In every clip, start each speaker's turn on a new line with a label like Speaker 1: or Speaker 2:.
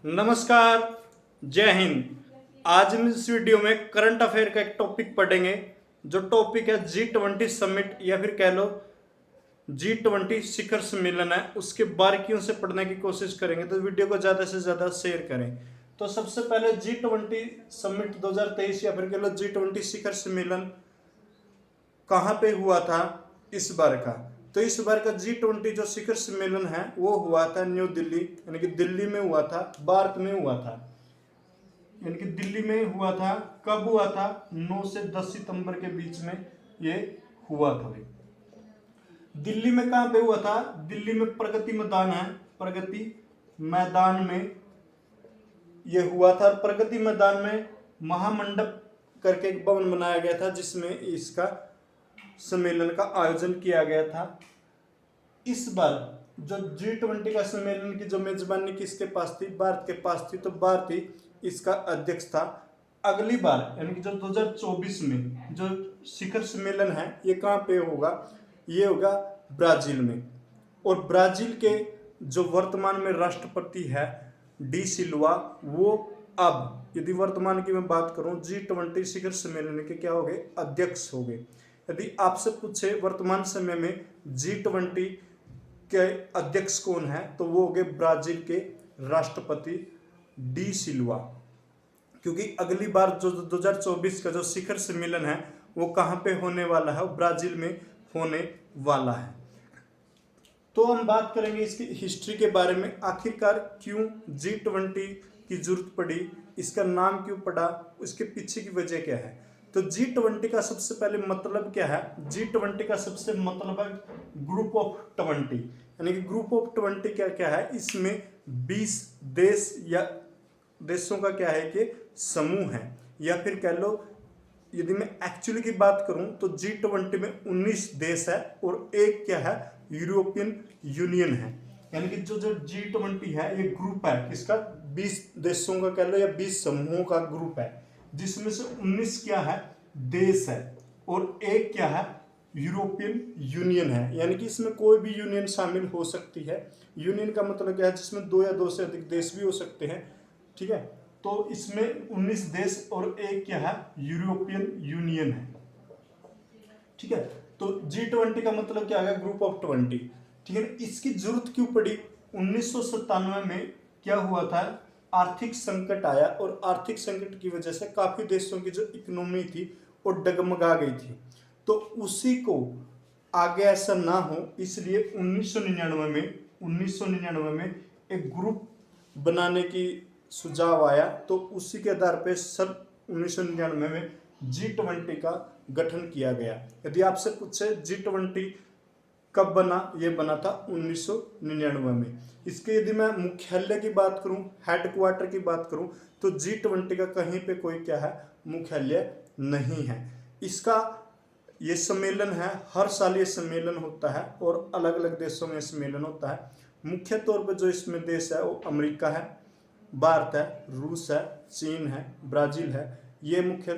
Speaker 1: नमस्कार, जय हिंद। आज हम इस वीडियो में करंट अफेयर का एक टॉपिक पढ़ेंगे। जो टॉपिक है G20 समिट या फिर कह लो G20 शिखर सम्मेलन है, उसके बारीकियों से पढ़ने की कोशिश करेंगे। तो वीडियो को ज़्यादा से ज़्यादा शेयर करें। तो सबसे पहले G20 समिट 2023 या फिर कह लो G20 शिखर सम्मेलन कहाँ पे हुआ था इस बार का। तो इस बार का G20 जो शिखर सम्मेलन है वो हुआ था न्यू दिल्ली, यानी कि दिल्ली में हुआ था, भारत में हुआ था, यानी कि दिल्ली में हुआ था। कब हुआ था? 9 से 10 सितंबर के बीच में ये हुआ था भाई। दिल्ली में कहाँ पे हुआ था? दिल्ली में प्रगति मैदान है, प्रगति मैदान में ये हुआ था। प्रगति मैदान में महामंडप करके एक भवन बनाया गया था जिसमें इसका सम्मेलन का आयोजन किया गया था। इस बार जो G20 का सम्मेलन की जो मेजबानी किसके पास थी? भारत के पास थी। तो भारत ही इसका अध्यक्ष था। अगली बार यानी कि जो 2024 में जो शिखर सम्मेलन है ये कहाँ पे होगा? ये होगा ब्राजील में। और ब्राजील के जो वर्तमान में राष्ट्रपति है डी सिल्वा, वो अब यदि वर्तमान की मैं बात करूं G20 शिखर सम्मेलन के क्या हो गए? अध्यक्ष हो गए। यदि आपसे पूछे वर्तमान समय में G20 के अध्यक्ष कौन है, तो वो हो गए ब्राजील के राष्ट्रपति डी सिल्वा। क्योंकि अगली बार जो 2024 का जो शिखर सम्मेलन है वो कहाँ पे होने वाला है? ब्राजील में होने वाला है। तो हम बात करेंगे इसकी हिस्ट्री के बारे में। आखिरकार क्यों G20 की जरूरत पड़ी, इसका नाम क्यों पड़ा, उसके पीछे की वजह क्या है? तो G20 का सबसे पहले मतलब क्या है? G20 का सबसे मतलब है ग्रुप ऑफ 20, यानी कि ग्रुप ऑफ 20 क्या क्या है? इसमें 20 देश या देशों का क्या है कि समूह है, या फिर कह लो यदि मैं एक्चुअली की बात करूं तो G20 में 19 देश है और एक क्या है? यूरोपियन यूनियन है। यानी कि जो G20 है ये ग्रुप है किसका? 20 देशों का कह लो या 20 समूहों का ग्रुप है, जिसमें से 19 क्या है? देश है और एक क्या है? यूरोपियन यूनियन है। यानी कि इसमें कोई भी यूनियन शामिल हो सकती है। यूनियन का मतलब क्या है? जिसमें 2 या 2 से अधिक देश भी हो सकते हैं। ठीक है, तो इसमें 19 देश और एक क्या है? यूरोपियन यूनियन है। ठीक है, तो G20 का मतलब क्या है? Group of 20। ठीक है, इसकी जरूरत क्यों पड़ी? 1997 में क्या हुआ था? आर्थिक संकट आया और आर्थिक संकट की वजह से काफी देशों की जो इकोनॉमी थी वो डगमगा गई थी। तो उसी को आगे ऐसा ना हो इसलिए 1999 में एक ग्रुप बनाने की सुझाव आया। तो उसी के आधार पर सन 1999 में G20 का गठन किया गया। यदि आपसे पूछे G20 कब बना? ये बना था 1999 में। इसके यदि मैं मुख्यालय की बात करूं, हेडक्वार्टर की बात करूं, तो G20 का कहीं पे कोई क्या है? मुख्यालय नहीं है। इसका ये सम्मेलन है, हर साल ये सम्मेलन होता है और अलग अलग देशों में सम्मेलन होता है। मुख्य तौर पर जो इसमें देश है वो अमेरिका है, भारत है, रूस है, चीन है, ब्राजील है। ये मुख्य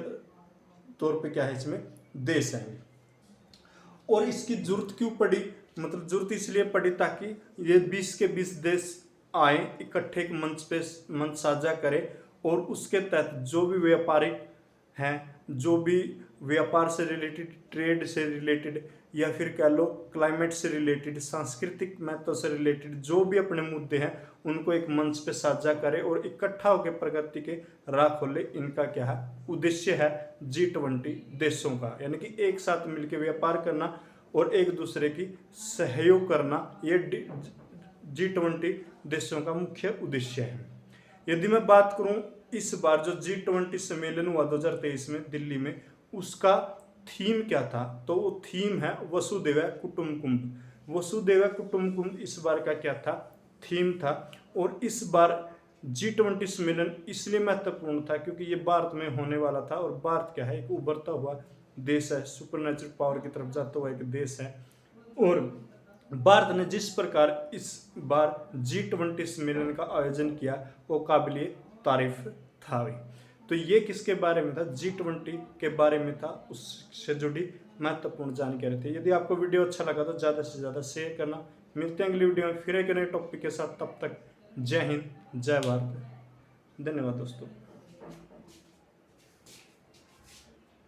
Speaker 1: तौर पे क्या है? इसमें देश हैं। और इसकी जरूरत क्यों पड़ी? मतलब जरूरत इसलिए पड़ी ताकि ये 20 के 20 देश आए, इकट्ठे एक मंच साझा करें और उसके तहत जो भी व्यापारिक हैं, जो भी व्यापार से रिलेटेड, ट्रेड से रिलेटेड, या फिर कह लो क्लाइमेट से रिलेटेड, सांस्कृतिक महत्व से रिलेटेड जो भी अपने मुद्दे हैं उनको एक मंच पे साझा करें और इकट्ठा होकर प्रगति के राह खोले। इनका क्या है? उद्देश्य है G20 देशों का, यानी कि एक साथ मिलकर व्यापार करना और एक दूसरे की सहयोग करना, ये G20 देशों का मुख्य उद्देश्य है। यदि मैं बात करूं इस बार जो G20 सम्मेलन हुआ 2023 में दिल्ली में, उसका थीम क्या था? तो वो थीम है वसुधैव कुटुंबकम। वसुधैव कुटुंबकम इस बार का क्या था? थीम था। और इस बार G20 सम्मेलन इसलिए महत्वपूर्ण था क्योंकि ये भारत में होने वाला था और भारत क्या है? एक उभरता हुआ देश है, सुपरनेचुरल पावर की तरफ जाता हुआ एक देश है। और भारत ने जिस प्रकार इस बार G20 सम्मेलन का आयोजन किया वो काबिले तारीफ था। तो ये किसके बारे में था? G20 के बारे में था, उससे जुड़ी महत्वपूर्ण जानकारी थी। यदि आपको वीडियो अच्छा लगा तो ज़्यादा से ज़्यादा शेयर करना। मिलते हैं अगली वीडियो में फिर एक नए टॉपिक के साथ। तब तक जय हिंद, जय भारत। धन्यवाद दोस्तों।